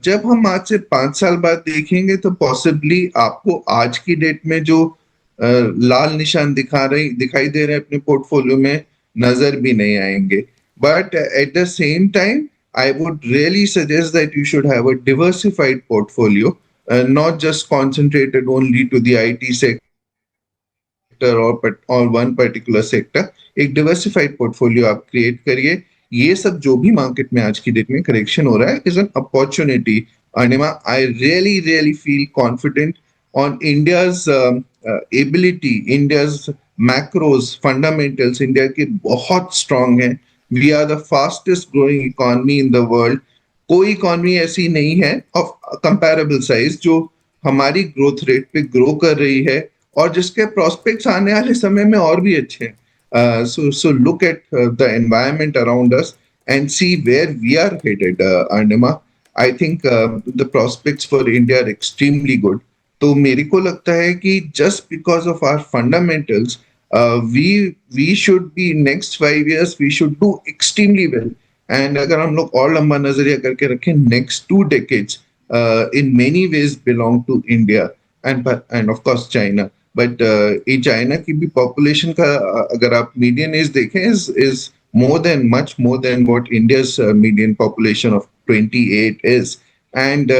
जब हम आज से 5 साल बाद देखेंगे तो पॉसिबली आपको आज की डेट में जो लाल निशान दिखाई दे रहे हैं अपने पोर्टफोलियो में नजर भी नहीं आएंगे. But at the same time I would really suggest that you should have a diversified portfolio, not just concentrated only to the IT sector or one particular sector. एक diversified portfolio आप create करिए. ये सब जो भी market में आज की डेट में करेक्शन हो रहा है is an opportunity. Anima, I really feel confident on India's ability, India's macros, fundamentals. India के बहुत strong है. We are the fastest growing economy in the world. कोई इकोनॉमी ऐसी नहीं है ऑफ कंपैरेबल साइज जो हमारी ग्रोथ रेट पे ग्रो कर रही है और जिसके प्रोस्पेक्ट्स आने वाले समय में और भी अच्छे हैं. So look at the environment around us and see where we are headed, Arnima. I think the prospects for India are extremely good. तो मेरे को लगता है कि just because of our fundamentals, we should be next 5 years we should do extremely well. And अगर हम लोग और लंबा नजरिया करके रखें, next 2 decades in many ways belong to India and of course China. But ये चाइना की भी पॉपुलेशन का अगर आप मीडियन एज देखें is much more than what India's median population of 28 is. And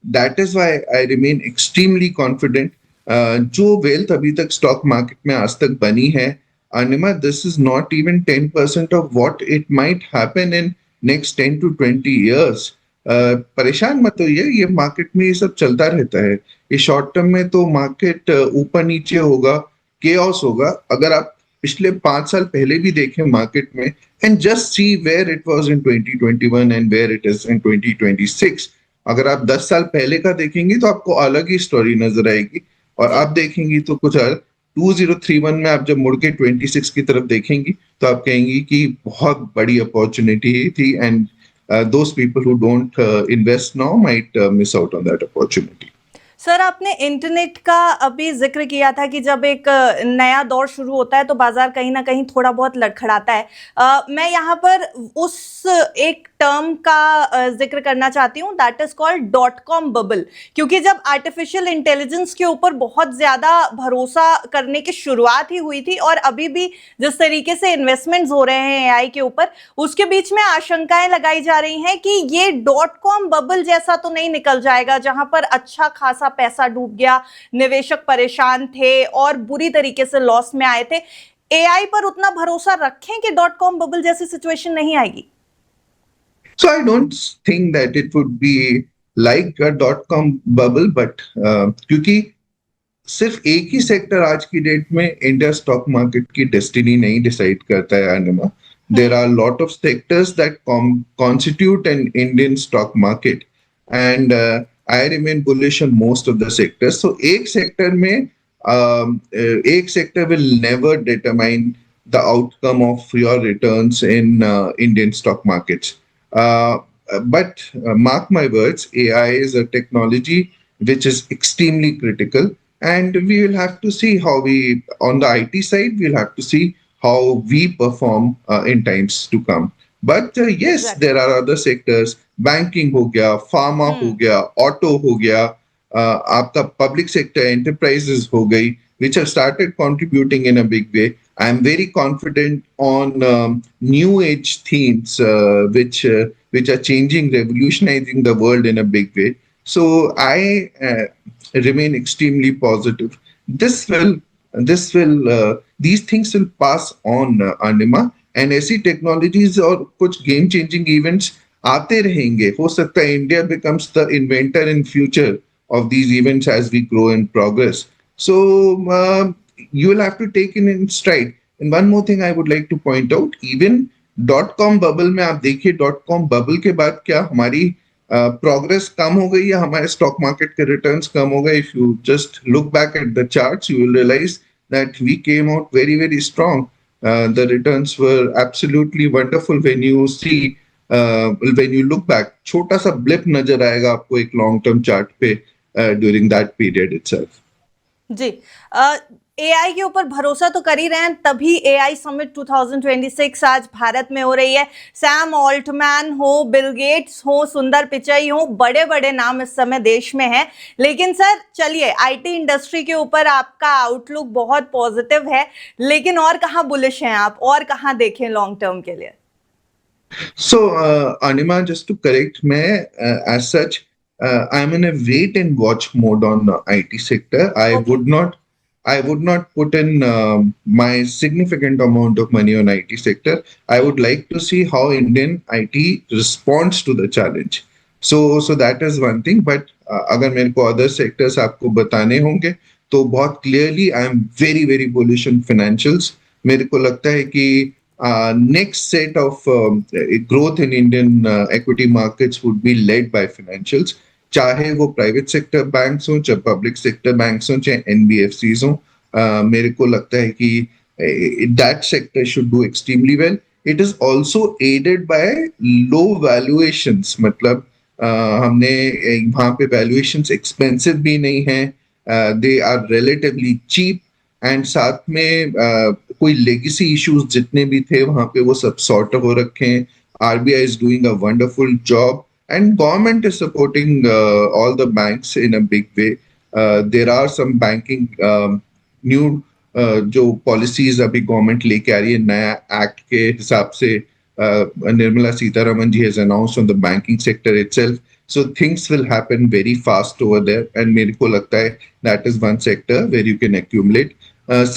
that is why I remain extremely confident. जो wealth अभी तक स्टॉक मार्केट में आज तक बनी है, Anima, this is not even 10% of what it might happen in next 10 to 20 years. परेशान मत होइए, ये मार्केट में ये सब चलता रहता है. ये शॉर्ट टर्म में तो मार्केट ऊपर नीचे होगा, केओस होगा. अगर आप पिछले 5 साल पहले भी देखें मार्केट में and just see where it was in 2021 and where it is in 2026. अगर आप 10 साल पहले का देखेंगे तो आपको अलग ही स्टोरी नजर आएगी और आप देखेंगी तो कुछ अलग. 2031 में आप जब मुड़ के 26 की तरफ देखेंगी तो आप कहेंगी कि बहुत बड़ी अपॉर्चुनिटी थी and those people who don't invest now might miss out on that opportunity. Sir, आपने इंटरनेट का अभी जिक्र किया था कि जब एक नया दौर शुरू होता है तो बाजार कहीं ना कहीं थोड़ा बहुत लड़खड़ाता है. मैं यहाँ पर उस एक टर्म का जिक्र करना चाहती हूँ, that is called .com bubble. क्योंकि जब आर्टिफिशियल इंटेलिजेंस के ऊपर बहुत ज्यादा भरोसा करने की शुरुआत ही हुई थी और अभी भी जिस तरीके से इन्वेस्टमेंट्स हो रहे हैं एआई के ऊपर, उसके बीच में आशंकाएं लगाई जा रही हैं कि ये .com बबल जैसा तो नहीं निकल जाएगा जहां पर अच्छा खासा पैसा डूब गया, निवेशक परेशान थे और बुरी तरीके से लॉस में आए थे. एआई पर उतना भरोसा रखें कि .com बबल जैसी सिचुएशन नहीं आएगी? So I don't think that it would be like a .com bubble, but क्योंकि सिर्फ एक ही सेक्टर आज की डेट में इंडिया स्टॉक मार्केट की डेस्टिनी नहीं डिसाइड करता है अनिमा. There are a lot of sectors that constitute an Indian stock market, and I remain bullish on most of the sectors. So एक सेक्टर में एक sector will never determine the outcome of your returns in Indian stock markets. But mark my words, AI is a technology which is extremely critical, and we will have to see how we, on the IT side, we'll have to see how we perform in times to come. But yes, exactly. There are other sectors. Banking हो गया, pharma हो गया, auto हो गया, आपका public sector enterprises हो गई, which have started contributing in a big way. I am very confident on new age themes which are changing, revolutionizing the world in a big way. So I remain extremely positive. These things will pass on, Anima, and ऐसी technologies और कुछ game changing events आते रहेंगे. हो सकता है India becomes the inventor in future of these events as we grow and progress. So you will have to take in stride. And one more thing I would like to point out, even .com bubble में आप देखिए, .com bubble के बाद क्या हमारी progress कम हो गई या हमारे स्टॉक मार्केट के रिटर्न्स कम हो गए? If you just look back at the charts, you will realize that we came out very strong. The returns were absolutely wonderful when you see when you look back. छोटा सा blip नजर आएगा आपको एक long term chart पे during that period itself. जी, AI के ऊपर भरोसा तो कर ही रहे हैं, तभी एआई समिट 2026 आज भारत में हो रही है। सैम ऑल्टमैन हो, बिल गेट्स हो, सुंदर पिचाई हो, बड़े बड़े नाम इस समय देश में हैं। लेकिन सर चलिए, आईटी इंडस्ट्री के ऊपर आपका आउटलुक बहुत पॉजिटिव है, लेकिन और कहाँ बुलिश हैं आप, और कहाँ देखें लॉन्ग टर्म के लिए? So, Anima, just to correct, as such, I'm in a wait and watch mode on the IT sector. Okay. I would not put in my significant amount of money on IT sector. I would like to see how Indian IT responds to the challenge. So that is one thing. But अगर मेरे को other sectors आपको बताने होंगे, तो बहुत clearly I am very very bullish on financials. मेरे को लगता है कि next set of growth in Indian equity markets would be led by financials. चाहे वो प्राइवेट सेक्टर बैंक्स हो, चाहे पब्लिक सेक्टर बैंक्स हो, चाहे एनबीएफसीज हो, मेरे को लगता है कि that sector should do extremely well. It is also aided by low valuations. मतलब हमने वहाँ पे वैल्यूएशंस एक्सपेंसिव भी नहीं है, they are relatively cheap, and साथ में कोई लेगेसी इश्यूज जितने भी थे वहां पे वो सब सॉर्ट हो रखे हैं. RBI is doing a wonderful job and government is supporting all the banks in a big way. There are some banking new जो policies अभी government लेके आ रही है नया act के हिसाब से. निर्मला सीतारमन जी has announced on the banking sector itself. So things will happen very fast over there, and मेरे को लगता है that is one sector where you can accumulate.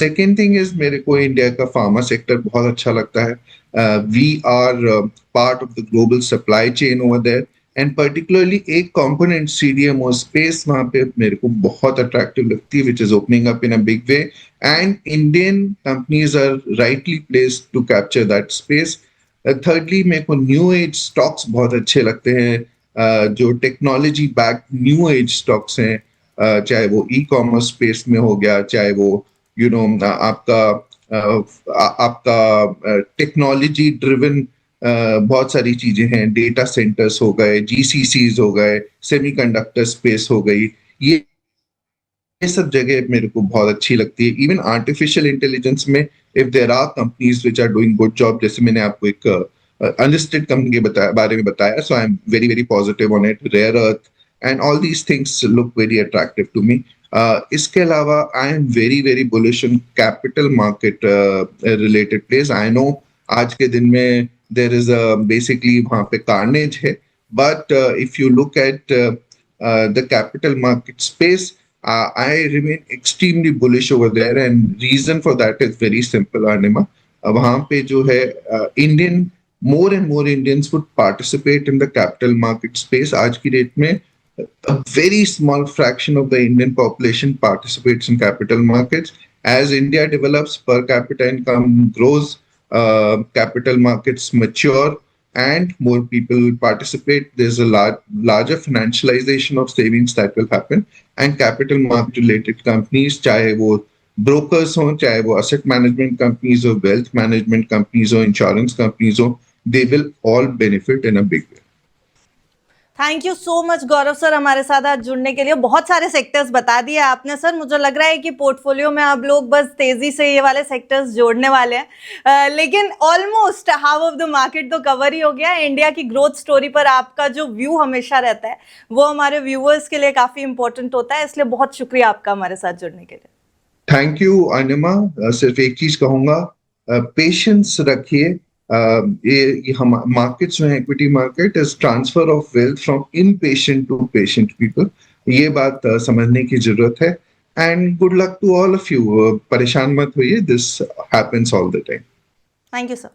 Second thing is मेरे को इंडिया का pharma sector बहुत अच्छा लगता है. We are part of the global supply chain over there. And particularly एक कंपोनेंट सीडीएमओ स्पेस वहां पे मेरे को बहुत अट्रैक्टिव लगती है, which is opening up in a big way, and Indian companies are rightly placed to capture that space. Thirdly मेरे को न्यू एज स्टॉक्स बहुत अच्छे लगते हैं, जो technology back new age stocks हैं, चाहे वो ई कॉमर्स स्पेस में हो गया, चाहे वो आपका टेक्नोलॉजी ड्रिवन बहुत सारी चीजें हैं, डेटा सेंटर्स हो गए, जीसीसीज हो गए, सेमीकंडक्टर स्पेस हो गई. ये सब जगह मेरे को बहुत अच्छी लगती है. इवन आर्टिफिशियल इंटेलिजेंस में if there are companies which are doing good job, जैसे मैंने आपको एक अनलिस्टेड कंपनी के बारे में बताया, so I am very very positive on it. Rare earth and all these things look very attractive to me. इसके अलावा I am very very bullish on capital market related place. I know आज के दिन में there is basically वहाँ पे carnage है, but if you look at the capital market space, I remain extremely bullish over there, and reason for that is very simple, Anima. वहाँ पे जो है more and more Indians would participate in the capital market space. आज की date में a very small fraction of the Indian population participates in capital markets. As India develops, per capita income grows, capital markets mature, and more people will participate. There's a larger financialization of savings that will happen, and capital market related companies, चाहे वो brokers हो, चाहे वो asset management companies हो, wealth management companies हो, insurance companies हो, they will all benefit in a big way. Thank you so much Gaurav sir, हमारे साथ आज जुड़ने के लिए. बहुत सारे सेक्टर्स बता दिए आपने सर. मुझे लग रहा है कि पोर्टफोलियो में आप लोग बस तेजी से ये वाले सेक्टर्स जोड़ने वाले हैं, लेकिन almost half of the market तो कवर ही हो गया. इंडिया की ग्रोथ स्टोरी पर आपका जो व्यू हमेशा रहता है वो हमारे व्यूअर्स के लिए काफी इंपॉर्टेंट होता है, इसलिए बहुत शुक्रिया आपका हमारे साथ जुड़ने के लिए. थैंक यू अनिमा. सिर्फ एक चीज कहूंगा, पेशेंस रखिए. ये हम मार्केट्स जो है, equity market is transfer of wealth from impatient to patient people. ये बात समझने की जरूरत है. And good luck to all of you. परेशान मत होइए, this happens all the time. Thank you sir.